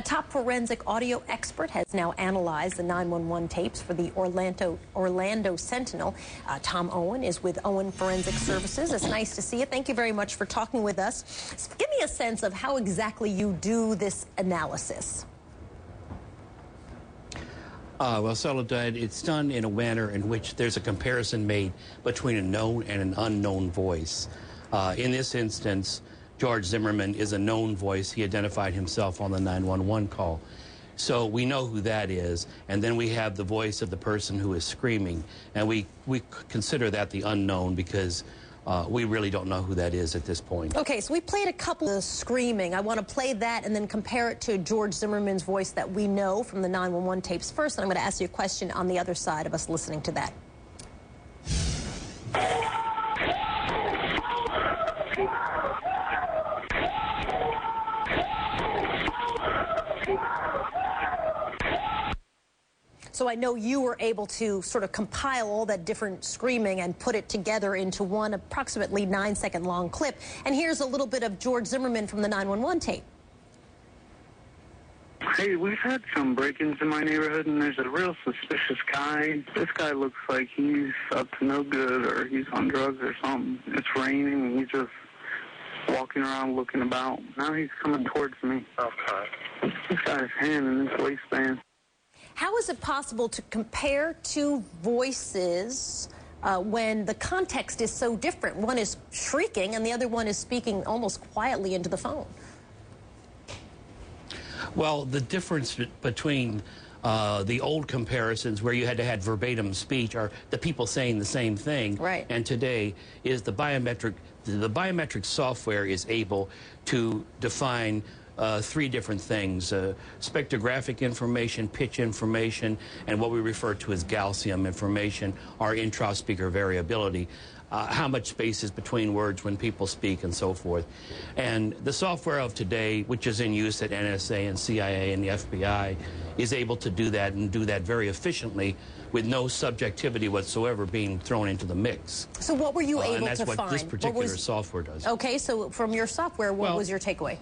A top forensic audio expert has now analyzed the 911 tapes for the Orlando Sentinel. Tom Owen is with Owen Forensic Services. It's nice to see you. Thank you very much for talking with us. Give me a sense of how exactly you do this analysis. Well, Soledad, it's done in a manner in which there's a comparison made between a known and an unknown voice. In this instance, George Zimmerman is a known voice. He identified himself on the 911 call. So we know who that is, and then we have the voice of the person who is screaming, and we consider that the unknown because we really don't know who that is at this point. Okay, so we played a couple of screaming. I want to play that and then compare it to George Zimmerman's voice that we know from the 911 tapes first, and I'm going to ask you a question on the other side of us listening to that. So I know you were able to sort of compile all that different screaming and put it together into one approximately 9-second long clip. And here's a little bit of George Zimmerman from the 911 tape. Hey, we've had some break-ins in my neighborhood, and there's a real suspicious guy. This guy looks like he's up to no good, or he's on drugs or something. It's raining, and he's just walking around looking about. Now he's coming towards me. Okay. This guy's hand in his waistband. How is it possible to compare two voices when the context is so different? One is shrieking and the other one is speaking almost quietly into the phone. Well, the difference between the old comparisons where you had to have verbatim speech or the people saying the same thing, right, and today is the biometric software is able to define three different things: spectrographic information, pitch information, and what we refer to as Gaussian information, or intra-speaker variability. How much space is between words when people speak and so forth. And the software of today, which is in use at NSA and CIA and the FBI, is able to do that and do that very efficiently with no subjectivity whatsoever being thrown into the mix. So what were you able to find? And that's what this particular software does. Okay, so from your software, what was your takeaway?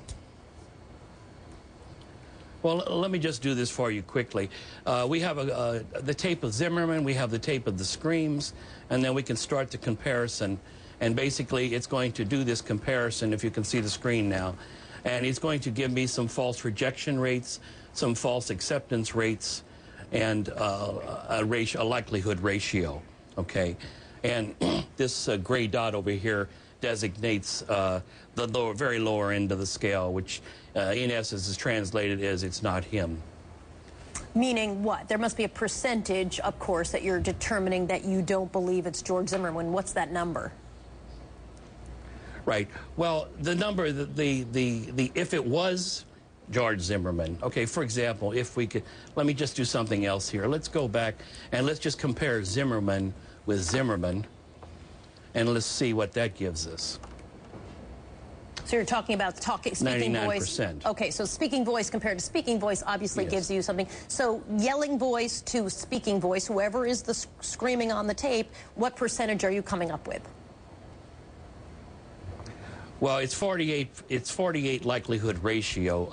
Well, let me just do this for you quickly. We have the tape of Zimmerman, we have the tape of the screams, and then we can start the comparison. And basically, it's going to do this comparison, if you can see the screen now. And it's going to give me some false rejection rates, some false acceptance rates, and a likelihood ratio, okay? And this gray dot over here designates the very lower end of the scale, which in essence is translated as it's not him. Meaning what? There must be a percentage, of course, that you're determining that you don't believe it's George Zimmerman. What's that number? Right. Well, the number, if it was George Zimmerman, okay, for example, if we could, let me just do something else here. Let's go back and let's just compare Zimmerman with Zimmerman, and let's see what that gives us. So you're talking about speaking 99%. Voice. Okay, so speaking voice compared to speaking voice obviously gives you something. So yelling voice to speaking voice, whoever is the screaming on the tape, what percentage are you coming up with? Well, it's 48 likelihood ratio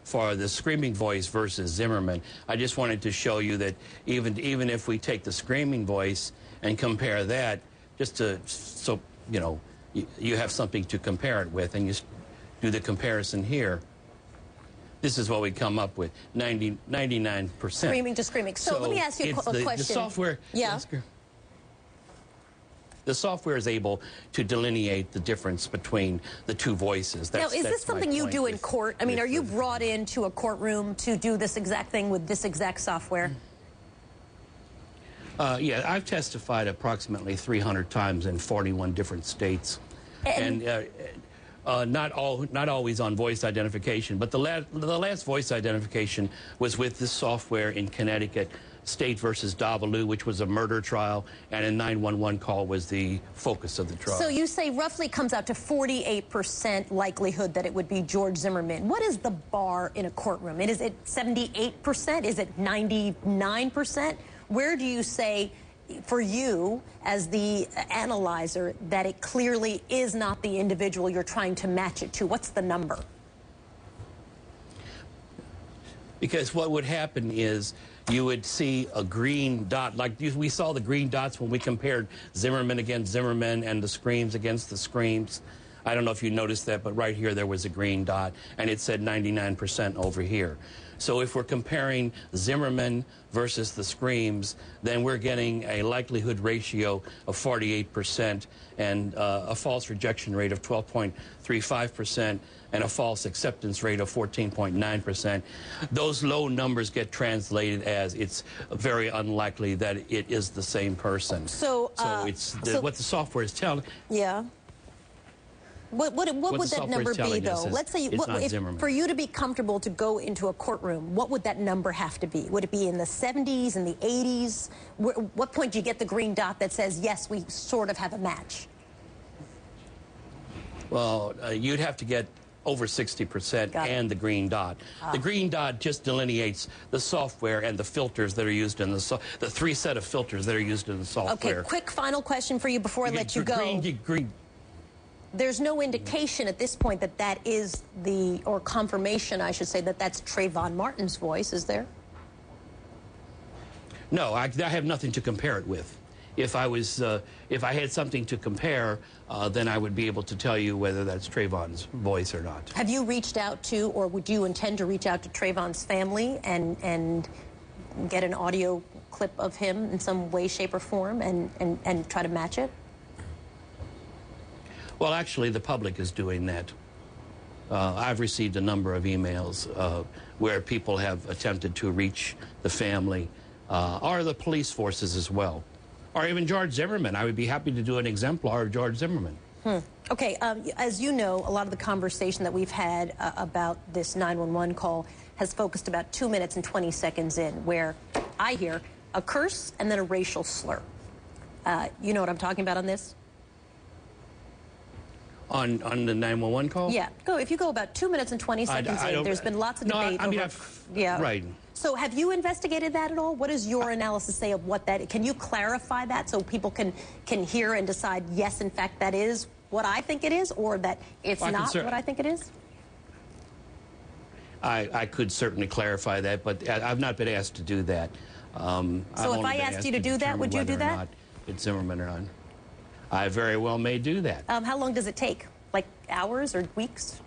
for the screaming voice versus Zimmerman. I just wanted to show you that even if we take the screaming voice and compare that, just so you know, you have something to compare it with, and you do the comparison here. This is what we come up with, 99%. Screaming to screaming. So let me ask you a question. The software, yeah. The software is able to delineate the difference between the two voices. Now, is this something you do in court? I mean, are you brought into a courtroom to do this exact thing with this exact software? Yeah, I've testified approximately 300 times in 41 different states, and not always on voice identification. But the last voice identification was with this software in Connecticut, State versus Davalu, which was a murder trial, and a 911 call was the focus of the trial. So you say roughly comes out to 48% likelihood that it would be George Zimmerman. What is the bar in a courtroom? Is it 78%? Is it 99%? Where do you say, for you, as the analyzer, that it clearly is not the individual you're trying to match it to? What's the number? Because what would happen is you would see a green dot, like we saw the green dots when we compared Zimmerman against Zimmerman and the Screams against the Screams. I don't know if you noticed that, but right here there was a green dot, and it said 99% over here. So if we're comparing Zimmerman versus the Screams, then we're getting a likelihood ratio of 48% and a false rejection rate of 12.35% and a false acceptance rate of 14.9%. Those low numbers get translated as it's very unlikely that it is the same person. So it's what the software is telling. Yeah. What would that number be, though? Let's say, for you to be comfortable to go into a courtroom, what would that number have to be? Would it be in the 70s, in the 80s? What point do you get the green dot that says, yes, we sort of have a match? Well, you'd have to get over 60% and the green dot. The green dot just delineates the software and the filters that are used in the three set of filters that are used in the software. Okay, quick final question for you before I let you go. There's no indication at this point that that is or confirmation, I should say, that that's Trayvon Martin's voice, is there? No, I have nothing to compare it with. If I had something to compare, then I would be able to tell you whether that's Trayvon's voice or not. Have you reached out to, or would you intend to reach out to Trayvon's family and get an audio clip of him in some way, shape, or form and try to match it? Well, actually, the public is doing that. I've received a number of emails where people have attempted to reach the family or the police forces as well, or even George Zimmerman. I would be happy to do an exemplar of George Zimmerman. Okay, as you know, a lot of the conversation that we've had about this 911 call has focused about 2 minutes and 20 seconds in, where I hear a curse and then a racial slur. You know what I'm talking about on this? On the 911 call? Yeah. If you go about 2 minutes and 20 seconds in, there's been lots of debate over... Yeah. Right. So have you investigated that at all? What does your analysis say of what that... Can you clarify that so people can hear and decide, yes, in fact, that is what I think it is, or that it's not what I think it is? I could certainly clarify that, but I've not been asked to do that. So if I asked you to do that, would you do that? It's Zimmerman or not. I very well may do that. How long does it take? Like hours or weeks?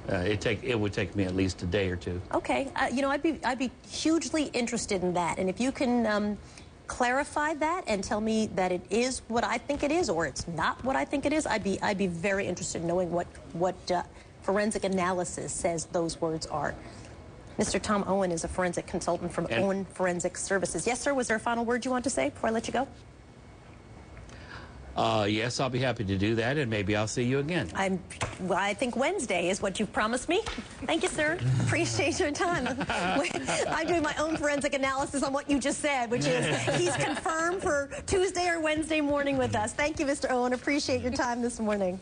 It would take me at least a day or two. Okay. You know, I'd be hugely interested in that. And if you can clarify that and tell me that it is what I think it is, or it's not what I think it is, I'd be very interested in knowing what forensic analysis says those words are. Mr. Tom Owen is a forensic consultant from Owen Forensic Services. Yes, sir. Was there a final word you want to say before I let you go? Yes, I'll be happy to do that, and maybe I'll see you again. I think Wednesday is what you've promised me. Thank you, sir. Appreciate your time. I'm doing my own forensic analysis on what you just said, which is he's confirmed for Tuesday or Wednesday morning with us. Thank you, Mr. Owen. Appreciate your time this morning.